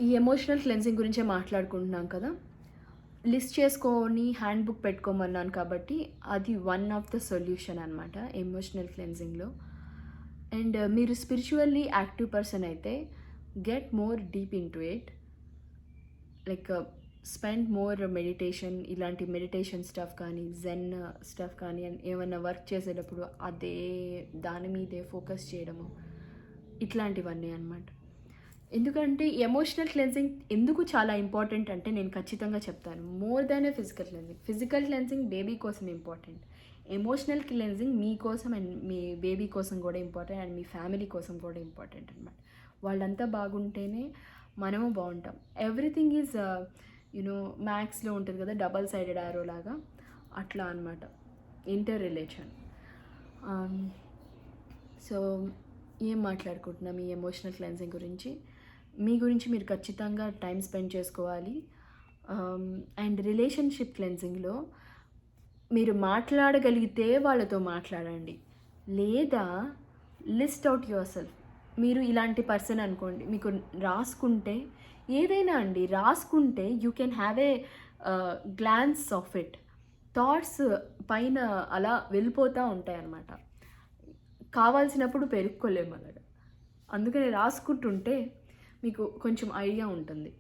ఈ emotional cleansing గురించే మాట్లాడుకుంటున్నాం కదా! లిస్ట్ చేసుకొని హ్యాండ్ బుక్ పెట్టుకోమన్నాను కాబట్టి, అది వన్ ఆఫ్ ద సొల్యూషన్ అనమాట ఎమోషనల్ క్లెన్సింగ్‌లో. అండ్ మీరు స్పిరిచువల్లీ యాక్టివ్ పర్సన్ అయితే get more deep into it. Like spend more meditation, ఇలాంటి మెడిటేషన్ స్టఫ్ కానీ, జెన్ స్టఫ్ కానీ, ఏమన్నా వర్క్ చేసేటప్పుడు దాని మీదే ఫోకస్ చేయడము, ఇట్లాంటివన్నీ అనమాట. ఎందుకంటే ఎమోషనల్ క్లెన్సింగ్ ఎందుకు చాలా ఇంపార్టెంట్ అంటే నేను ఖచ్చితంగా చెప్తాను. More than a physical cleansing. Physical cleansing baby కోసం ఇంపార్టెంట్. ఎమోషనల్ క్లెన్సింగ్ మీకోసం అండ్ మీ బేబీ కోసం కూడా ఇంపార్టెంట్, అండ్ మీ ఫ్యామిలీ కోసం కూడా ఇంపార్టెంట్ అనమాట. వాళ్ళంతా బాగుంటేనే మనము బాగుంటాం. ఎవ్రీథింగ్ ఈజ్ మ్యాథ్స్లో ఉంటుంది కదా, డబల్ సైడెడ్ యారో లాగా, అట్లా అనమాట ఇంటర్ రిలేషన్. సో ఏం మాట్లాడుకుంటున్నాం ఈ ఎమోషనల్ క్లెన్సింగ్ గురించి. మీ గురించి మీరు ఖచ్చితంగా టైం స్పెండ్ చేసుకోవాలి. అండ్ రిలేషన్షిప్ క్లెన్సింగ్లో మీరు మాట్లాడగలిగితే వాళ్ళతో మాట్లాడండి, లేదా లిస్ట్ అవుట్ యువర్ సెల్ఫ్. మీరు ఇలాంటి పర్సన్ అనుకోండి, మీకు రాసుకుంటే ఏదైనా అండి రాసుకుంటే you can have a glance of it. Thoughts పైన అలా వెళ్ళిపోతూ ఉంటాయి అన్నమాట. కావాల్సినప్పుడు పెరుక్కోలేము అలాగా. అందుకని రాసుకుంటుంటే మీకు కొంచెం ఐడియా ఉంటుంది.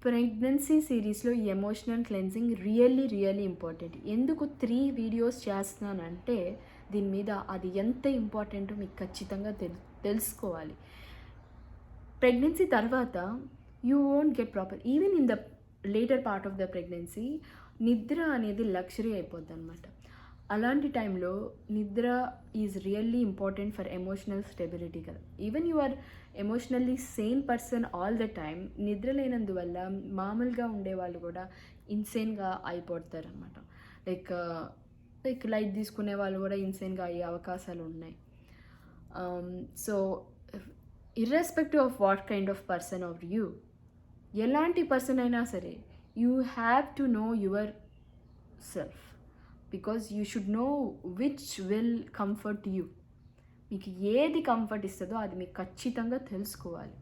ప్రెగ్నెన్సీ సిరీస్లో ఈ ఎమోషనల్ క్లెన్సింగ్ రియల్లీ ఇంపార్టెంట్. ఎందుకు 3 వీడియోస్ చేస్తున్నానంటే దీని మీద అది ఎంత ఇంపార్టెంటో మీకు ఖచ్చితంగా తెలుసుకోవాలి. ప్రెగ్నెన్సీ తర్వాత you won't get proper, even in the later part of the pregnancy నిద్ర అనేది లగ్జరీ అయిపోద్ది అనమాట. అలాంటి టైంలో నిద్ర is really important for emotional stability కదా. Even you are emotionally same person all the time, నిద్ర లేనందువల్ల మామూలుగా ఉండేవాళ్ళు కూడా ఇన్సేన్గా అయిపోతారు అనమాట. లైక్ లైట్ తీసుకునే వాళ్ళు కూడా ఇన్సేన్గా అయ్యే అవకాశాలు ఉన్నాయి. So irrespective of what kind of person are you, ఎలాంటి పర్సన్ అయినా సరే, you have to know your self, because you should know which will comfort you. మీకు ఏది కంఫర్ట్ ఇస్తుందో అది మీకు ఖచ్చితంగా తెలుసుకోవాలి.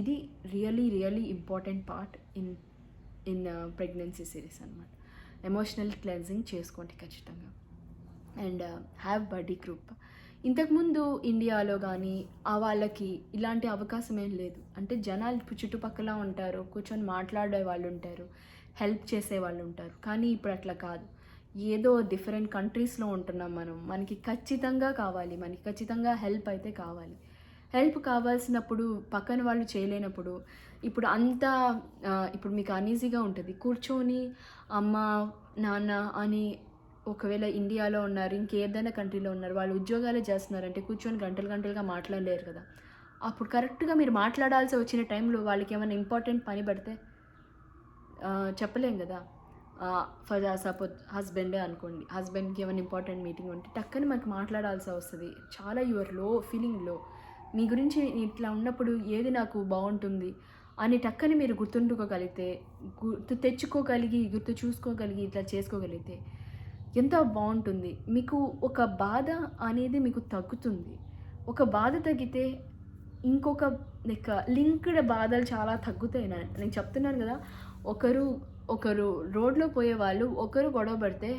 ఇది really important part in pregnancy series అనమాట. ఎమోషనల్ క్లెన్సింగ్ చేసుకోండి ఖచ్చితంగా. And have buddy group. ఇంతకుముందు ఇండియాలో కానీ వాళ్ళకి ఇలాంటి అవకాశం ఏం లేదు. అంటే జనాలు చుట్టుపక్కల ఉంటారు, కూర్చొని మాట్లాడే వాళ్ళు ఉంటారు, హెల్ప్ చేసే వాళ్ళు ఉంటారు. కానీ ఇప్పుడు అట్లా కాదు. ఏదో డిఫరెంట్ కంట్రీస్లో ఉంటున్నాం మనం. మనకి ఖచ్చితంగా హెల్ప్ అయితే కావాలి. హెల్ప్ కావాల్సినప్పుడు పక్కన వాళ్ళు చేయలేనప్పుడు ఇప్పుడు అంతా ఇప్పుడు మీకు అనీజీగా ఉంటుంది. కూర్చొని అమ్మ నాన్న అని, ఒకవేళ ఇండియాలో ఉన్నారు, ఇంకేదైనా కంట్రీలో ఉన్నారు, వాళ్ళు ఉద్యోగాలే చేస్తున్నారంటే కూర్చొని గంటలుగా మాట్లాడలేరు కదా. అప్పుడు కరెక్ట్గా మీరు మాట్లాడాల్సి వచ్చిన టైంలో వాళ్ళకి ఏమైనా ఇంపార్టెంట్ పని పడితే చెప్పలేం కదా. ఫర్ సపోజ్ హస్బెండే అనుకోండి, హస్బెండ్కి ఏమైనా ఇంపార్టెంట్ మీటింగ్ ఉంటే టక్కని మనకు మాట్లాడాల్సి వస్తుంది. చాలా యువర్ ఫీలింగ్ లో. మీ గురించి ఇట్లా ఉన్నప్పుడు ఏది నాకు బాగుంటుంది అని టక్కని మీరు గుర్తు తెచ్చుకోగలిగి, గుర్తు చూసుకోగలిగి, ఇట్లా చేసుకోగలిగితే ఎంత బాగుంటుంది. మీకు ఒక బాధ అనేది మీకు తగ్గుతుంది. ఒక బాధ తగ్గితే ఇంకొక లింక్డ్ బాధలు చాలా తగ్గుతాయి. నేను చెప్తున్నాను కదా, ఒకరు రోడ్లో పోయే వాళ్ళు ఒకరు గొడవ పడితే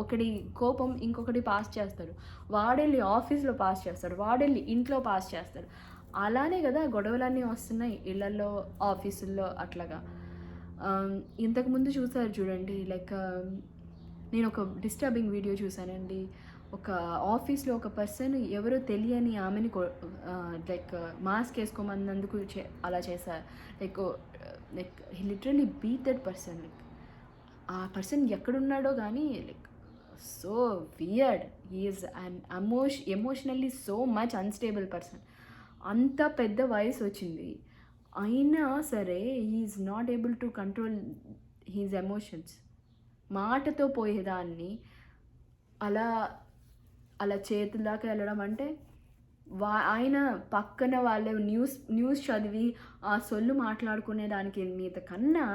ఒకడి కోపం ఇంకొకటి పాస్ చేస్తాడు, వాడెళ్ళి ఆఫీస్లో పాస్ చేస్తాడు, వాడెళ్ళి ఇంట్లో పాస్ చేస్తాడు. అలానే కదా గొడవలన్నీ వస్తున్నాయి ఇళ్లలో, ఆఫీసుల్లో అట్లాగా. ఇంతకుముందు చూసారు చూడండి, లైక్ నేను ఒక డిస్టర్బింగ్ వీడియో చూశానండి. ఒక ఆఫీస్లో ఒక పర్సన్ ఎవరో తెలియని ఆమెని లైక్ మాస్క్ వేసుకోమన్నందుకు అలా చేశారు. Like he literally beat that person. Like ఆ పర్సన్ ఎక్కడున్నాడో కానీ like so weird. He is un emotionally so much unstable person. అంత పెద్ద వయసు వచ్చింది అయినా సరే he is not able to control his emotions. మాటతో పోయేదాన్ని అలా చేతుల్దాకా వెళ్ళడం అంటే ఆయన పక్కన వాళ్ళ న్యూస్ చదివి ఆ సొల్లు మాట్లాడుకునే దానికి మీద కన్నా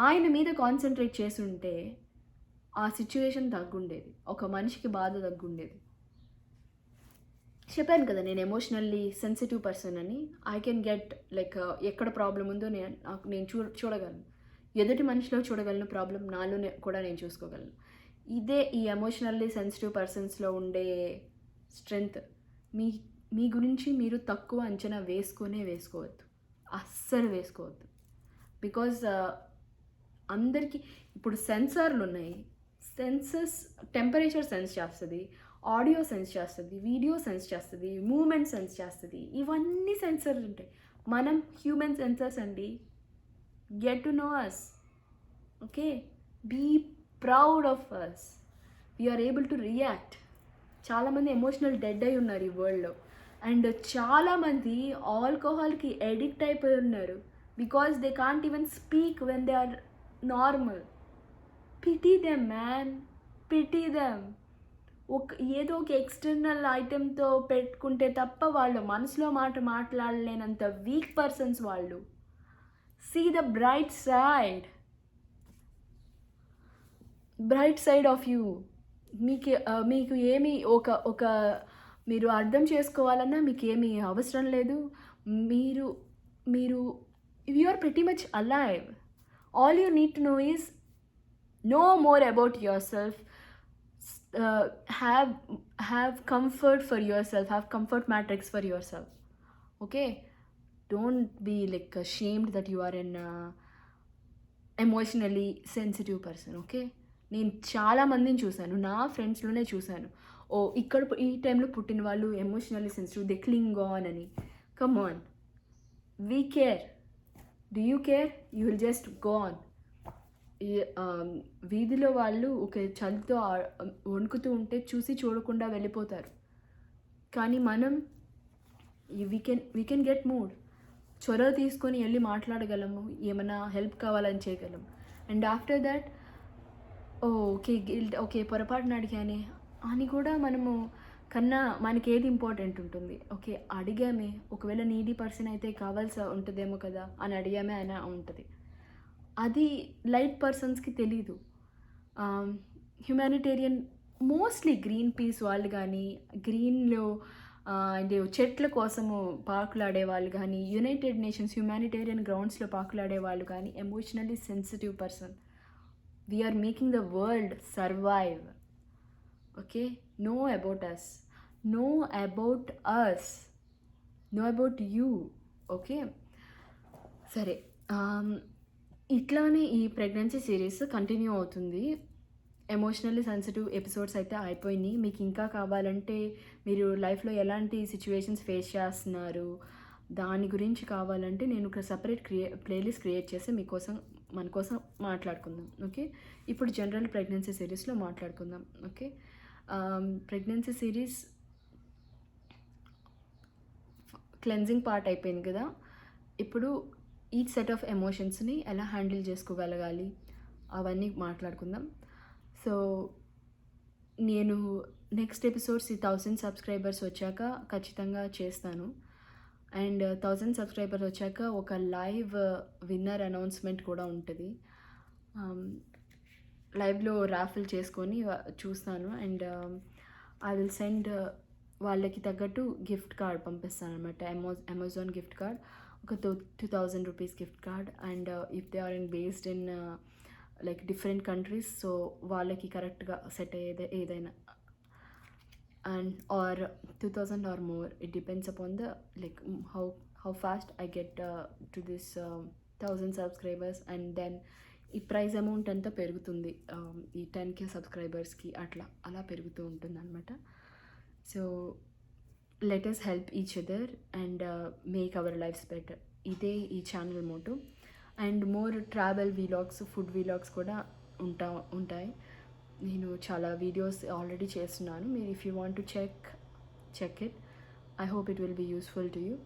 ఆయన మీద కాన్సన్ట్రేట్ చేసి ఉంటే ఆ సిచ్యువేషన్ తగ్గుండేది, ఒక మనిషికి బాధ తగ్గుండేది. చెప్పాను కదా నేను ఎమోషనల్లీ సెన్సిటివ్ పర్సన్ అని. ఐ కెన్ గెట్ లైక్ ఎక్కడ ప్రాబ్లం ఉందో నేను చూడగలను. ఎదుటి మనిషిలో చూడగలను ప్రాబ్లం, నాలోనే కూడా నేను చూసుకోగలను. ఇదే ఈ ఎమోషనల్లీ సెన్సిటివ్ పర్సన్స్లో ఉండే స్ట్రెంగ్త్. మీ మీ గురించి మీరు తక్కువ అంచనా వేసుకోవద్దు, అస్సలు వేసుకోవద్దు. బికాజ్ అందరికీ ఇప్పుడు సెన్సార్లు ఉన్నాయి. సెన్సెస్ టెంపరేచర్ సెన్స్ చేస్తుంది, ఆడియో సెన్స్ చేస్తుంది, వీడియో సెన్స్ చేస్తుంది, మూమెంట్ సెన్స్ చేస్తుంది. ఇవన్నీ సెన్సర్స్ ఉంటాయి. మనం హ్యూమన్ సెన్సర్స్ అండి. Get to know us, okay? Be proud of us. We're able to react. చాలామంది ఎమోషనల్ డెడ్ అయి ఉన్నారు ఈ వరల్డ్లో. అండ్ చాలామంది ఆల్కహాల్కి ఎడిక్ట్ అయిపోయి ఉన్నారు. Because they can't even speak when they are normal. Pity them man, pity them. ఏదో ఒక ఎక్స్టర్నల్ ఐటెంతో పెట్టుకుంటే తప్ప వాళ్ళు మనసులో మాట్లాడలేనంత వీక్ పర్సన్స్ వాళ్ళు. See the bright side of you. మీకు ఏమి ఒక మీరు అర్థం చేసుకోవాలన్నా మీకు ఏమీ అవసరం లేదు. మీరు you are pretty much alive. All you need to know is know more about yourself. Have comfort for yourself, have comfort matrix for yourself, okay? Don't be like ashamed that you are an emotionally sensitive person, okay? నేను చాలా మందిని చూశాను, నా ఫ్రెండ్స్లోనే చూశాను. ఇక్కడ ఈ టైంలో పుట్టిన వాళ్ళు ఎమోషనల్లీ సెన్సిటివ్, దే క్లింగ్ ఆన్ అని. Come on, we care. Do you care? You will just go on. వీధిలో వాళ్ళు ఒక చలితో వణుకుతూ ఉంటే చూసి చూడకుండా వెళ్ళిపోతారు. కానీ మనం వీ కెన్ గెట్ మూడ్. చొరవ తీసుకొని వెళ్ళి మాట్లాడగలము, ఏమైనా హెల్ప్ కావాలని చేయగలం. అండ్ ఆఫ్టర్ దట్ ఓకే పొరపాటున అడిగానే అని కూడా మనము కన్నా మనకి ఏది ఇంపార్టెంట్ ఉంటుంది? ఓకే అడిగామే, ఒకవేళ నీడీ పర్సన్ అయితే కావాల్సి ఉంటుందేమో కదా అని అడిగామే అని ఉంటుంది. అది లైట్ పర్సన్స్కి తెలీదు. హ్యుమానిటేరియన్ మోస్ట్లీ గ్రీన్ పీస్ వాళ్ళు కానీ, గ్రీన్లో చెట్ల కోసము పాకులాడే వాళ్ళు కానీ, యునైటెడ్ నేషన్స్ హ్యుమానిటేరియన్ గ్రౌండ్స్లో పాకులాడే వాళ్ళు కానీ emotionally sensitive person. We're making the world survive, okay? Know about you, okay? సరే, ఇట్లానే ఈ ప్రెగ్నెన్సీ సిరీస్ కంటిన్యూ అవుతుంది. ఎమోషనల్లీ సెన్సిటివ్ ఎపిసోడ్స్ అయితే అయిపోయినాయి. మీకు ఇంకా కావాలంటే మీరు లైఫ్లో ఎలాంటి సిచ్యువేషన్స్ ఫేస్ చేస్తున్నారు దాని గురించి కావాలంటే నేను ఒక సపరేట్ ప్లేలిస్ట్ క్రియేట్ చేసి మన కోసం మాట్లాడుకుందాం, ఓకే? ఇప్పుడు జనరల్ ప్రెగ్నెన్సీ సిరీస్లో మాట్లాడుకుందాం, okay? Pregnancy series cleansing part అయిపోయింది కదా. ఇప్పుడు ఈచ్ సెట్ ఆఫ్ ఎమోషన్స్ని ఎలా హ్యాండిల్ చేసుకోగలగాలి అవన్నీ మాట్లాడుకుందాం. సో నేను నెక్స్ట్ ఎపిసోడ్స్ 1000 సబ్స్క్రైబర్స్ వచ్చాక ఖచ్చితంగా చేస్తాను. అండ్ 1000 సబ్స్క్రైబర్స్ వచ్చాక ఒక లైవ్ విన్నర్ అనౌన్స్మెంట్ కూడా ఉంటుంది. లైవ్లో రాఫిల్ చేసుకొని చూస్తాను. అండ్ ఐ విల్ సెండ్ వాళ్ళకి తగ్గట్టు గిఫ్ట్ కార్డ్ పంపిస్తాను అనమాట. అమెజాన్ గిఫ్ట్ కార్డ్, ఒక 2000 rupees gift card. And if they are based in like different countries, so వాళ్ళకి కరెక్ట్గా సెట్ అయ్యేది ఏదైనా. And are 2000 or more, it depends upon the like how fast I get to this 1000 subscribers. And then ఈ praise amount అంతా పెరుగుతుంది ఈ 10K సబ్స్క్రైబర్స్కి, అలా పెరుగుతూ ఉంటుంది అనమాట. So let us help each other and make our lives better. ఇదే ఈ channel motto. And more travel vlogs, food vlogs కూడా ఉంటాయి. నేను చాలా వీడియోస్ ఆల్రెడీ చేస్తున్నాను. మీరు if you want to check it, I hope it will be useful to you.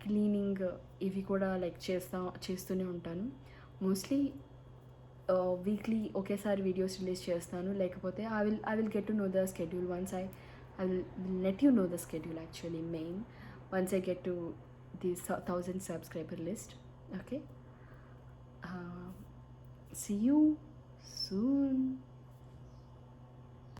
Cleaning ఇవి కూడా లైక్ చేస్తూనే ఉంటాను. మోస్ట్లీ వీక్లీ ఒకేసారి వీడియోస్ రిలీజ్ చేస్తాను. లేకపోతే I will get to know the schedule once I will let you know the schedule actually once I get to this 1000 subscriber list, okay? See you soon.